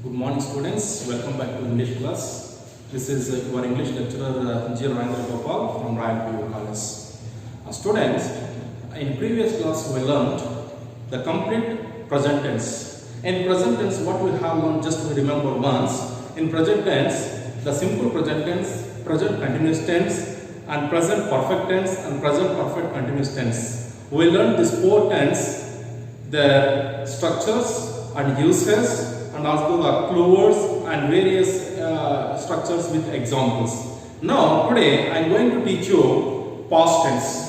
Good morning, students. Welcome back to English class. This is your English lecturer G. Ravindra Gopal from Royal PU College. Students, in previous class we learned the complete present tense. In present tense, what we have learned, just we remember once. In present tense, the simple present tense, present continuous tense, and present perfect tense and present perfect continuous tense. We learned these four tense, their structures and uses, and also the clue words and various structures with examples. Now today I am going to teach you past tense.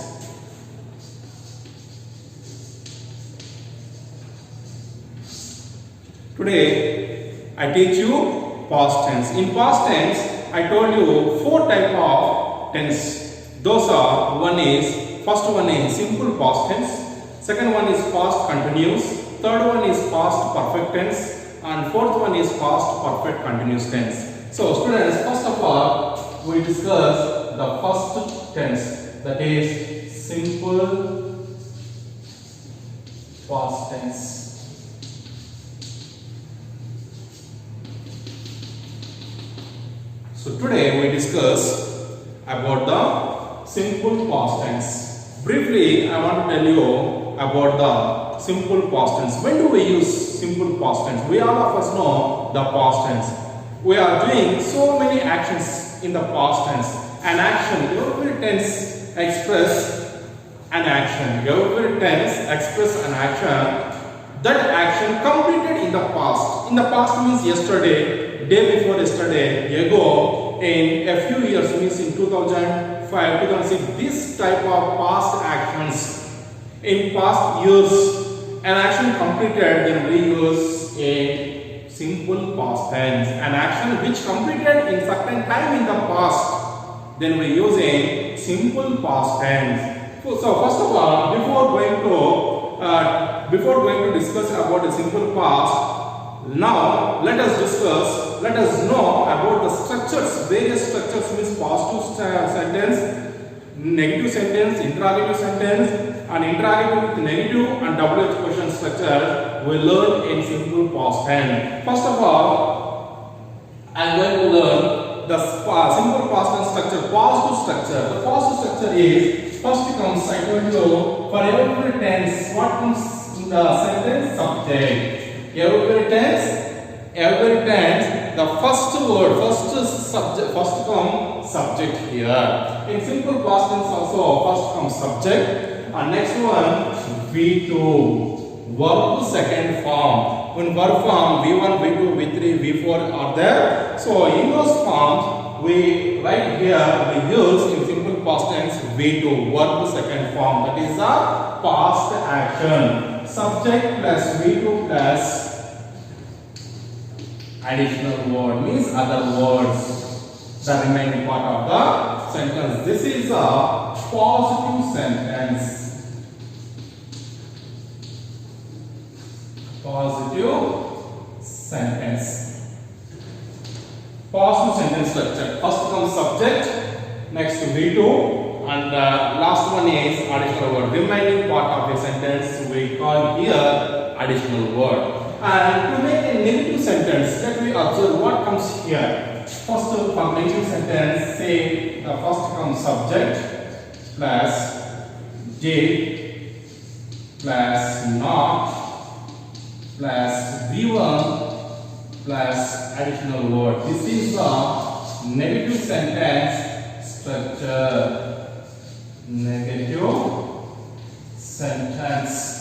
Today I teach you past tense. In past tense I told you four type of tense. Those are, first one is simple past tense, second one is past continuous, third one is past perfect tense, and fourth one is past perfect continuous tense. So students, first of all we discuss the first tense, that is simple past tense. So today we discuss about the simple past tense. Briefly I want to tell you about the simple past tense. When do we use simple past tense? We all of us know the past tense. We are doing so many actions in the past tense. An action, every tense express an action. Every tense express an action. That action completed in the past. In the past means yesterday, day before yesterday, ago, in a few years means in 2005, 2006. This type of past actions in past years, an action completed, then we use a simple past tense. An action which completed in certain time in the past, then we use a simple past tense. So first of all, before going to discuss about the simple past, now let us know about the structures. Various structures means positive sentence, negative sentence, interrogative sentence, and interrogative with negative and WH question structure we learn in simple past tense. First of all, I am going to learn the simple past tense structure, positive structure. The positive structure is, first comes, I told you, for every tense, what comes in the sentence? Subject. Every tense, the first word, first comes subject here. In simple past tense also, first comes subject. And next one, V2, verb second form. In verb form, V1, V2, V3, V4 are there. So in those forms, we right here we use in simple past tense V2, verb second form. That is a past action. Subject plus V2 plus additional word means other words, the remaining part of the sentence. This is a positive sentence. Positive sentence. Positive sentence structure. First comes subject, next V2, and last one is additional word. Remaining part of the sentence we call here additional word. And to make a negative sentence, let me observe what comes here. First, for negative sentence, say the first comes subject plus J plus not plus V1 plus additional word. This is the negative sentence structure. Negative sentence.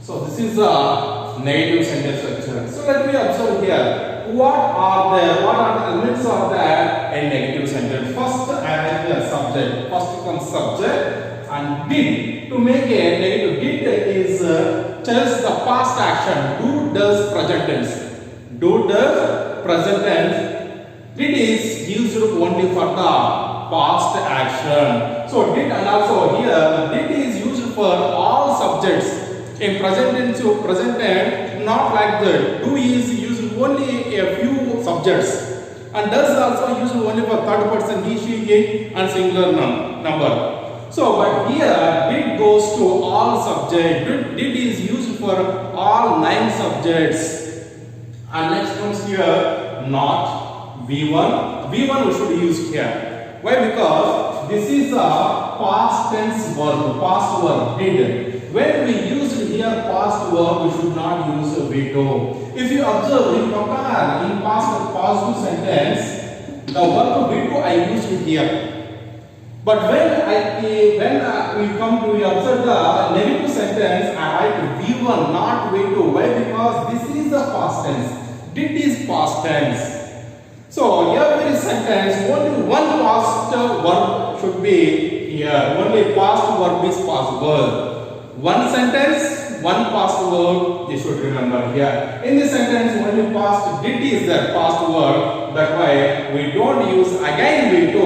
So this is a negative sentence structure. So let me observe here. What are the elements are there in negative sentence? First, subject. First comes subject and did. To make a negative, did is tells the past action. Do does present tense. Do does present tense. Did is used only for the past action. So did, and also here did is used for all subjects. In present tense, present tense, not like that. Do is used only a few subjects, and does also used only for third person he, she, it, and singular number. So, but here did goes to all subjects. Did is used for all 9 subjects. And next comes here not V1. V1 we should use here. Why? Because this is a past tense verb, past verb did. When we used here past verb, we should not use V2. If you observe, in compare in past positive sentence, the verb V2 I used here. But when we come to observe the negative sentence, I write V1 not V2. Why? Because this is the past tense. Did is past tense. So every sentence only one past verb should be here. Only past verb is possible. One sentence, one past verb. You should remember here. In this sentence, only past did is the past verb. That's why we don't use again V2.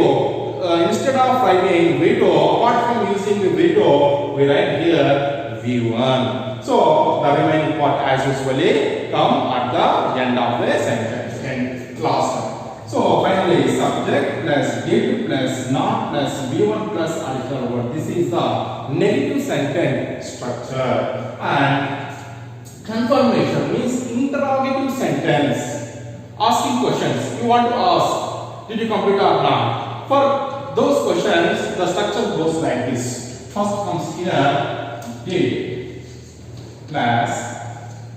Instead of writing V2, apart from using the V2, we write here V1. So the remaining part as usually come at the end of the sentence and last. So finally, subject plus did plus not plus V1 plus additional word. This is the negative sentence structure. And confirmation means interrogative sentence. Asking questions. You want to ask, did you complete or not? For those questions, the structure goes like this. First comes here, did plus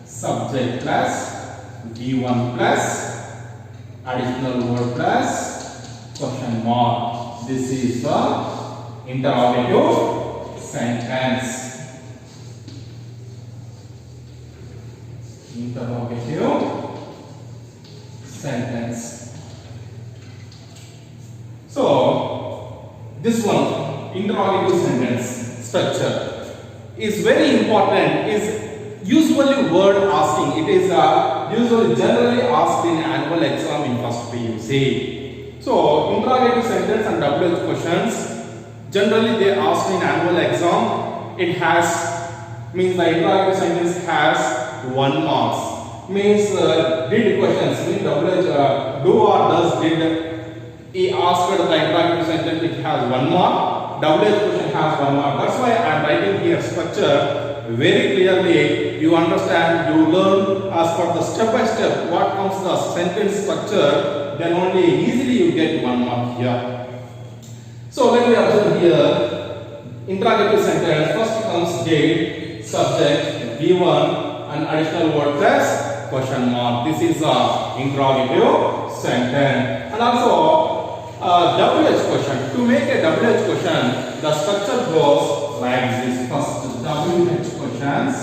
subject plus V1 plus additional word plus question mark. This is the interrogative sentence. Interrogative sentence. So, this one, interrogative sentence structure, is very important. Is usually word asking. It is usually generally asked in annual exam in first PUC. So, interrogative sentence and WH questions, generally they ask in annual exam. It has, means the interrogative sentence has 1 marks. Means did questions, means WH do or does did. He asked the interrogative sentence, it has 1 mark. WH question has 1 mark. That's why I am writing here structure very clearly. You understand, you learn as per the step by step what comes the sentence structure, then only easily you get 1 mark here. So let me observe here interrogative sentence. First comes did, subject, V1 and additional word plus question mark. This is a interrogative sentence. And also WH question. To make a WH question, the structure goes like this. First, WH questions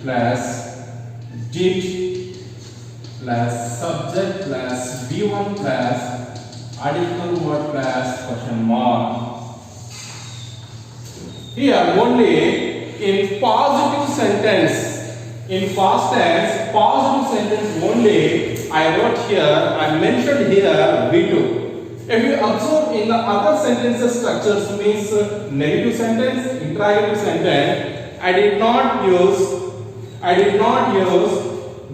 plus did plus subject plus V1 plus additional word plus question mark. Here only in positive sentence, in past tense, positive sentence only I wrote here, I mentioned here V2. If you observe in the other sentences structures means negative sentence, interrogative sentence, I did not use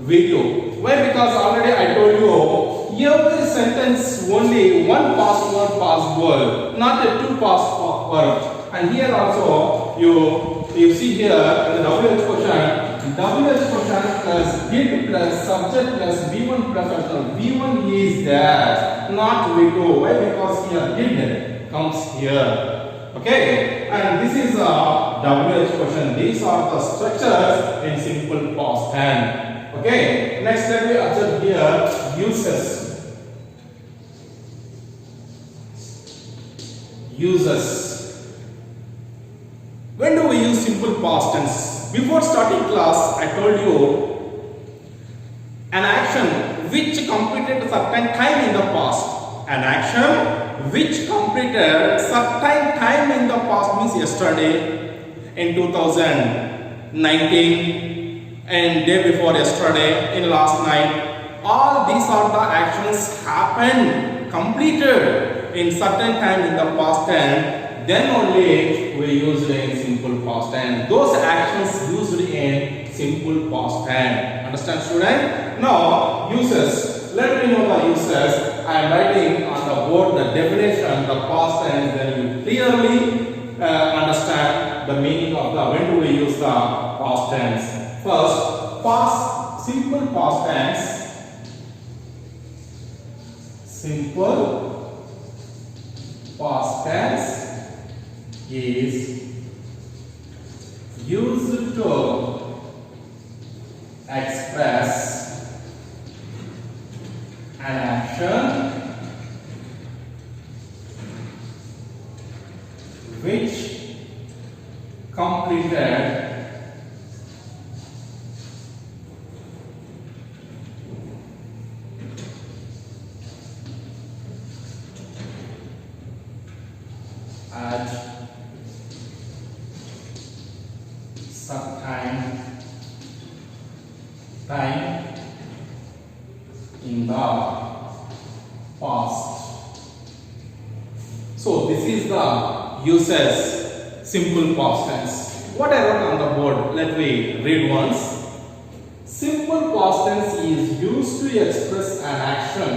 V2. Why? Because already I told you every sentence only one past word possible, not a two past word. And here also you see here in the WH question plus did plus subject plus V1 plus additional. V1 is there, not V2. Why? Because here did comes here. Okay, and this is a WH question. These are the structures in simple past tense. Okay, next let me observe here uses. When do we use simple past tense? Before starting class, I told you an action which completed certain time in the past. An action which completed certain time in the past means yesterday, in 2019, and day before yesterday, in last night. All these are the actions happened, completed in certain time in the past tense. Then only we use it in simple past tense. Those actions used in simple past tense. Understand, student? Now uses. Let me know the uses. I am writing on the board the definition, the past tense, then you clearly understand the meaning of the when do we use the past tense. First, past, simple past tense. Simple past tense is used to express an action which completed at some time in the past. So this is the uses simple past tense. What I wrote on the board, let me read once. Simple past tense is used to express an action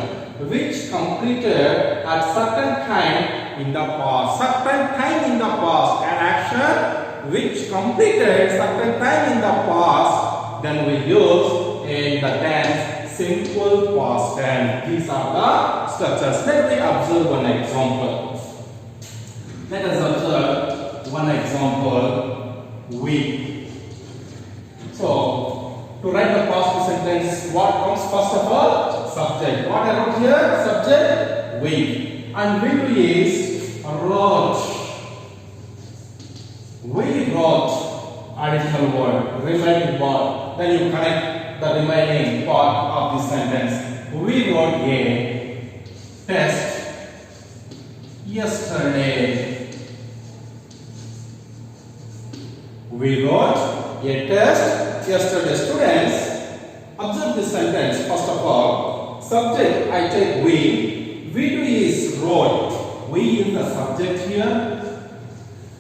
which completed at certain time in the past. Certain time in the past, an action which completed certain time in the past, then we use in the tense simple past tense. These are the structures. Let me observe one example. Let us observe one example. We. So, to write the past sentence, what comes first of all? Subject. What I wrote here? Subject. We. And we is wrote. We wrote additional word, remaining word. Then you connect the remaining part of the sentence. We wrote a test yesterday. We wrote a test yesterday. Students, observe this sentence. First of all, subject I take we. We is wrote. We is the subject here.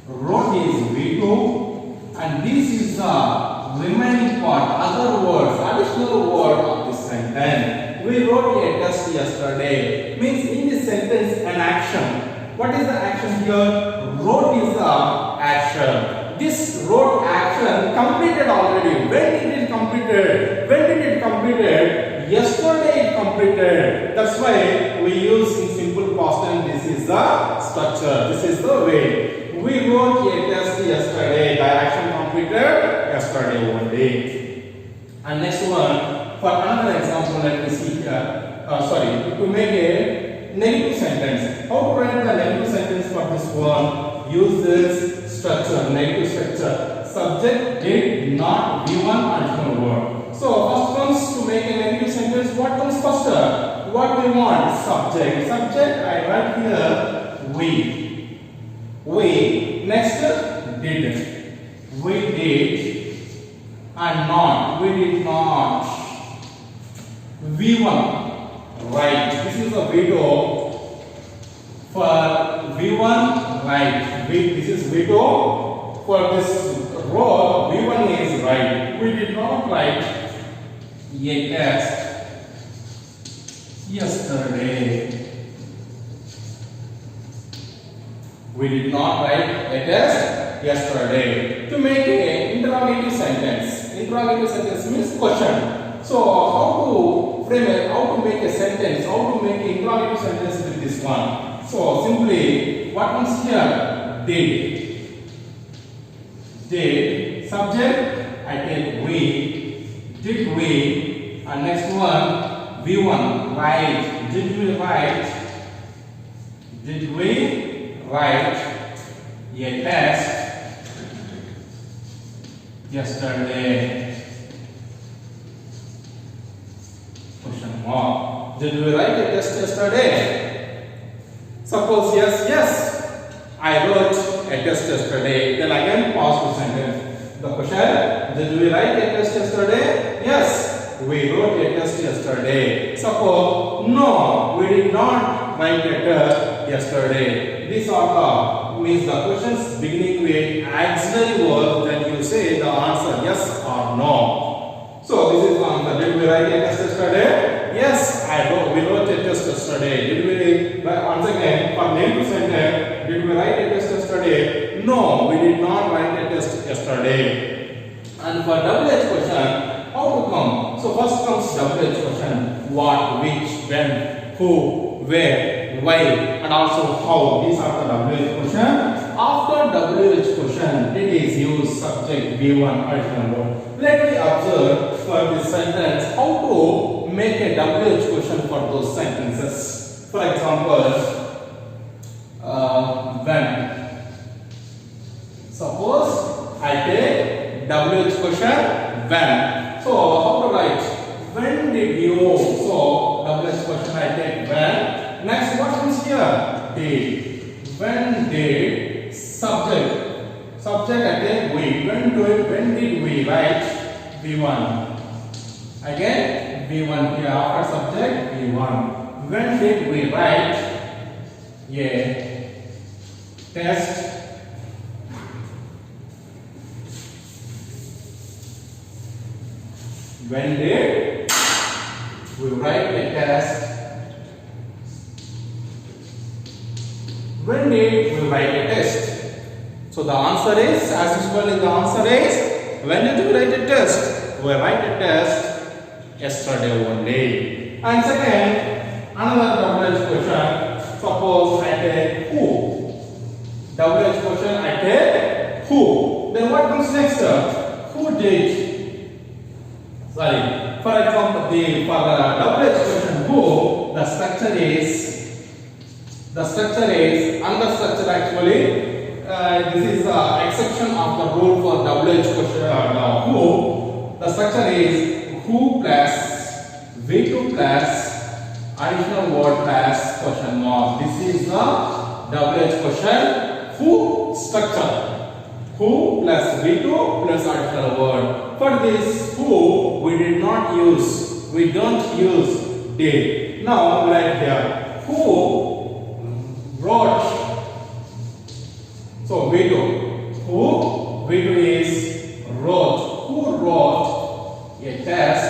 Wrote is we do, and this is the remaining part, other words, additional word of this sentence. We wrote a test yesterday. Means in this sentence an action. What is the action here? Wrote is the action. This wrote action completed already. When did it completed? When did it completed? Yesterday it completed. That's why we use in simple past tense. This is the structure. This is the way. We wrote a test yesterday. The action completed yesterday only. And next one, for another example, let me see here. To make a negative sentence. How to write the negative sentence for this one? Use this structure, negative structure. Subject did not given additional word. So first comes to make a negative sentence. What comes first? What we want? Subject. Subject I write here we. We. Next did. We did and not. We did not. V1 right. This is a video for V1 right. This is video for this row. V1 is right. We did not write a test yesterday. We did not write a test yesterday. To make an interrogative sentence. Interrogative sentence means question. So how to frame it, how to make a sentence, how to make an interrogative sentence with this one. So simply what comes here? Did. Did. Subject I take we. Did we. And next one V1 right. Did we write? Did we write a test yesterday? Question mark. Did we write a test yesterday? Suppose yes, I wrote a test yesterday. Then again pause the sentence. The question, did we write a test yesterday? Yes, we wrote a test yesterday. Suppose, no, we did not write a test yesterday. These are the means the questions beginning with auxiliary word, then you say the answer yes or no. So this is the answer. Did we write a test yesterday? Yes, we wrote a test yesterday. Did we, once again, for name to sentence, did we write a test yesterday? No, we did not write a test yesterday. And for WH question, how to come? So first comes WH question. What, which, when, who, where, why, and also how. These are the WH question. After WH question, it is used subject V1 additional word. Let me observe for this sentence how to make a WH question for those sentences. For example, when. Suppose I take WH question when. So how to write? When did you? So WH question I take when. Next what comes here? Did. When did subject. Subject I take we. When did we write V1? Again V1 here after subject V1. When did we write a test? When did we write a test? When did we write a test? So the answer is, as usual, the answer is, when did we write a test? We write a test yesterday only. And second, another WH question. Suppose I take who. WH question I take who. Then what comes next? Who did? Sorry. For example, for WH question who, the structure is another structure actually. This is the exception of the rule for WH question who. The structure is who plus V2 plus additional word plus question mark. This is the WH question who structure. Who plus V2 plus additional word. For this who we did not use. We don't use did. Now right here who wrote. So V2. Who? V2 is wrote. Who wrote a test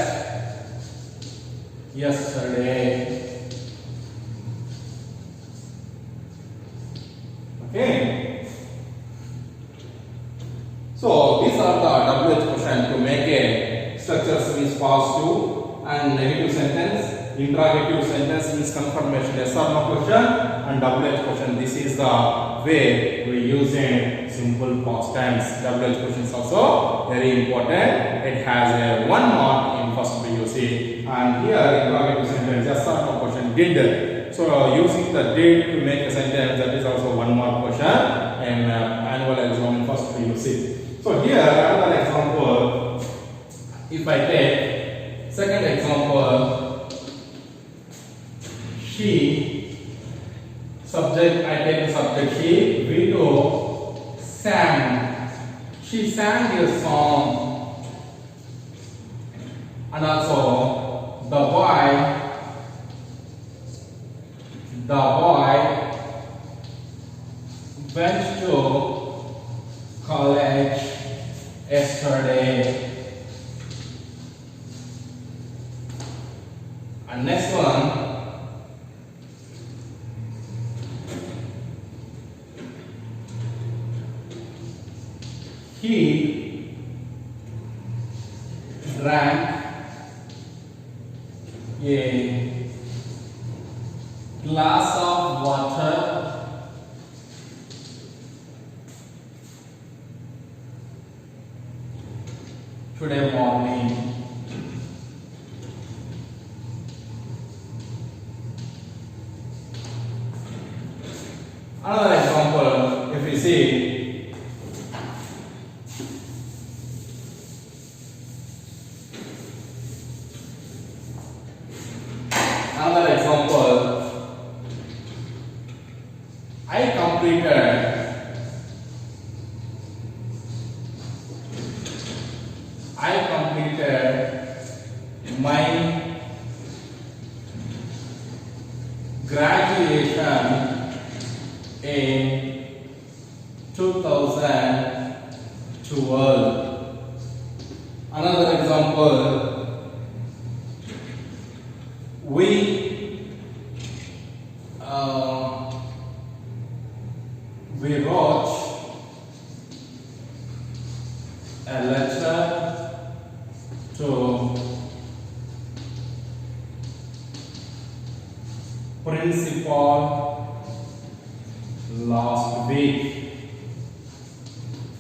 yesterday? Okay. So these are the WH question to make a structure means positive and negative sentence. Interrogative sentence means confirmation yes or no question, and WH question. This is the way we use in simple past tense. WH question is also very important. It has a 1 mark in first PUC. And here interrogative sentence yes or no question did. So using the did to make a sentence, that is also 1 mark question in annual exam in first PUC. So here another example. If I take second example. She, subject, I take the subject she, V2, sang. She sang a song. And also, the boy went to college yesterday. And next one. He drank a glass of water today morning. Another example, if we see. Another example, I completed my graduation in 2012. Another example, we wrote a letter to principal last week.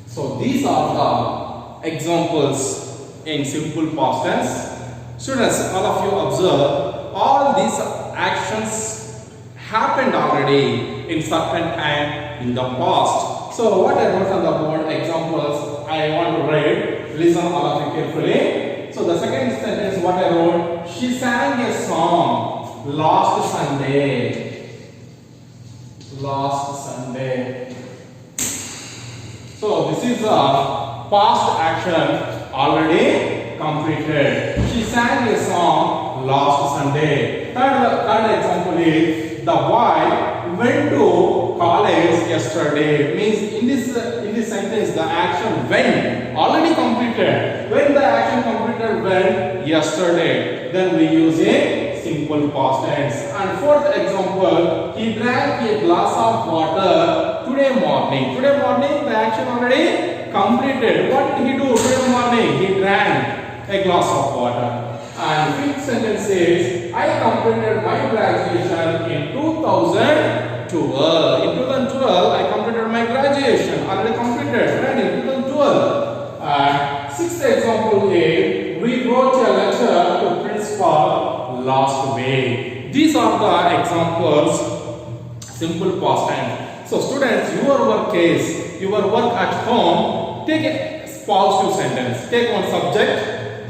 So these are the examples in simple past tense. Students, all of you observe, all these actions happened already in certain time in the past. So what I wrote on the board, examples, I want to read. Listen all of you carefully. So the second sentence, what I wrote, she sang a song last Sunday. Last Sunday. So this is a past action already completed. She sang a song last Sunday. Third example is the boy went to college yesterday. Means in this sentence the action went already completed. When the action completed went yesterday, then we use a simple past tense. And fourth example, he drank a glass of water today morning. Today morning the action already completed. What did he do today morning? He drank a glass of water. And fifth sentence is, I completed my graduation in 2012. In 2012 I completed my graduation. Already completed, right? In 2012. And sixth example is, we wrote a letter to principal last week. These are the examples, simple past tense. So students, your work is, your work at home, take a positive sentence. Take one subject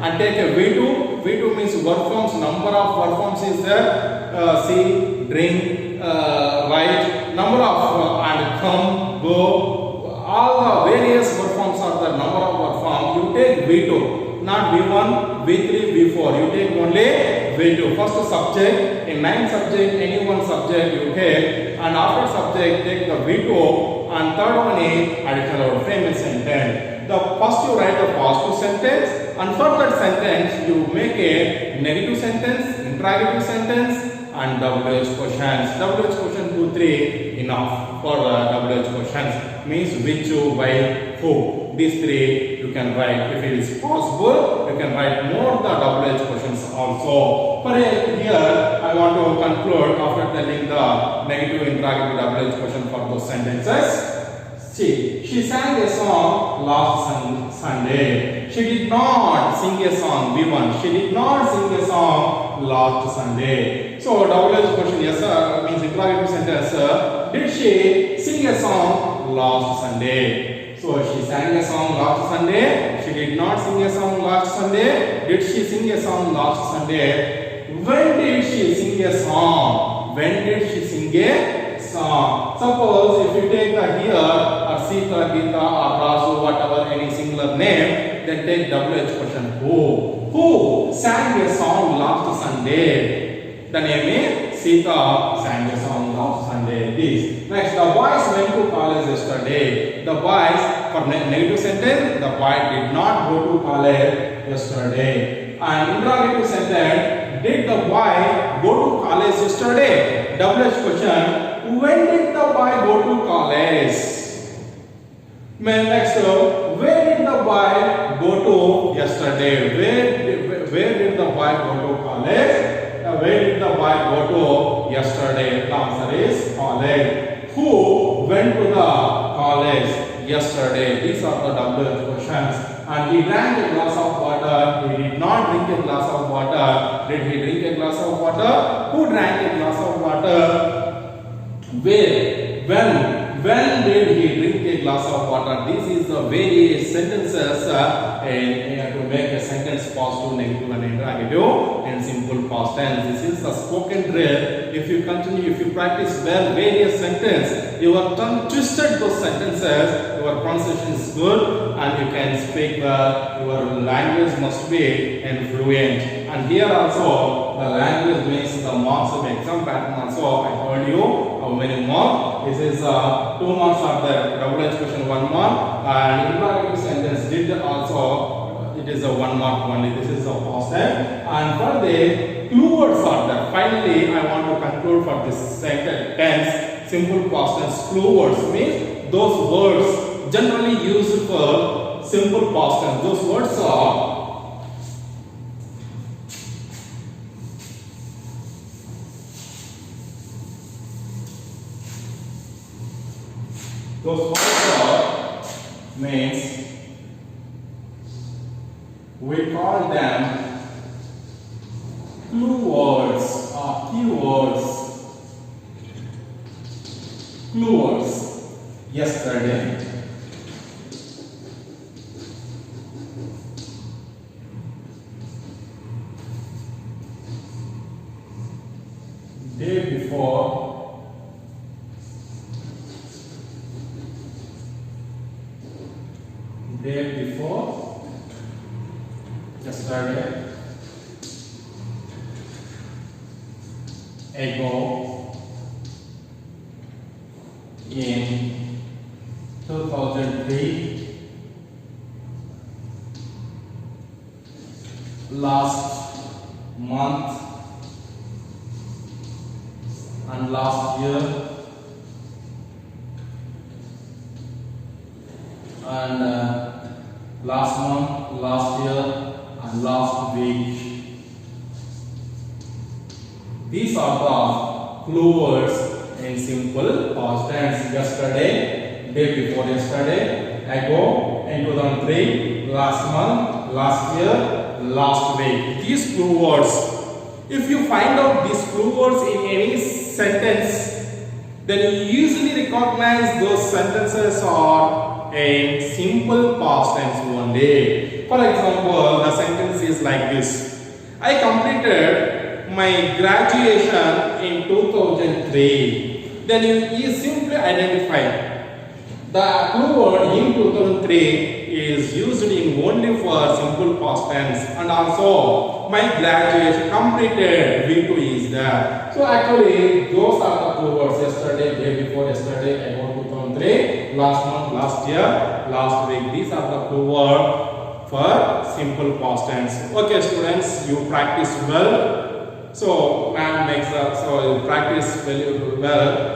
and take a V2. V2 means verb forms, number of verb forms is there. See, drink, write, number of and come, go. All the various verb forms are the number of verb forms. You take V2, not V1, V3, V4. You take only V2. First subject, in 9 subject, any one subject you take, and after subject take the V2, and third one is additional or famous sentence. The first you write a positive sentence, and for that sentence you make a negative sentence, interrogative sentence, and WH questions. WH question 2, 3 enough for WH questions. Means which, why, who. These 3 you can write. If it is possible, you can write more the WH questions also. For here, I want to conclude after telling the negative, interrogative, WH question for those sentences. See, she sang a song last Sunday. She did not sing a song. V1. She did not sing a song last Sunday. So WH question, yes sir, means interrogative sentence. Did she sing a song last Sunday? So she sang a song last Sunday. She did not sing a song last Sunday. Did she sing a song last Sunday? When did she sing a song? When did she sing a song? Suppose if you take the here or Sita, Gita or Rasu, whatever any singular name, then take WH question. Who? Who sang a song last Sunday? The name is Sita sang a song last Sunday. This. Next, the boys went to college yesterday. The boys, for negative sentence, the boy did not go to college yesterday. And interrogative sentence, did the boy go to college yesterday? WH question, when did the boy go to college? Next, where did the boy go to yesterday? Where did the boy go to college? Where did the boy go to yesterday? The answer is college. Who went to the college yesterday? These are the WH questions. And he drank a glass of water. He did not drink a glass of water. Did he drink a glass of water? Who drank a glass of water? Where? When did he drink a glass of water? This is the various sentences to make a sentence positive, negative, and interrogative in simple past tense. This is the spoken drill. If you continue, if you practice well various sentences, your tongue twisted those sentences, your pronunciation is good, and you can speak well. Your language must be fluent. And here also, the language means the marks of exam pattern. Also, I told you how many marks. This is 2 marks are there. WH question 1 mark, and interrogative sentence did also. It is a 1 mark only. This is a past tense. And for the clue words are there. Finally, I want to conclude for this sentence. simple past tense. Clue words means those words generally used for simple past tense. Those words are means we call them clue words or keywords. Clue words. Yesterday, day before, day before, yesterday, ago, in 2003, last month, and last year, and last month, last year, and last week. These are the clue words in simple past tense. Yesterday, day before yesterday, ago, in 2003, last month, last year, last week. These clue words. If you find out these clue words in any sentence, then you usually recognize those sentences are in simple past tense only. For example, the sentence is like this: I completed my graduation in 2003. Then you simply identify the clue word in 2003 is used in only for simple past tense, and also my graduation completed V2 is there. So actually those are the clue words: yesterday, day before yesterday, about 2003, last month, last year, last week. These are the clue words for simple past tense. Okay students, you practice well. So ma'am makes so you practice very well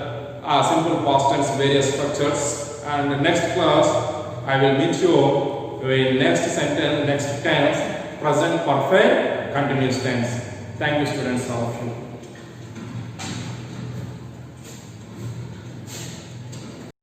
simple past tense various structures. And next class I will meet you in next sentence, next tense, present perfect, continuous tense. Thank you students, all of you.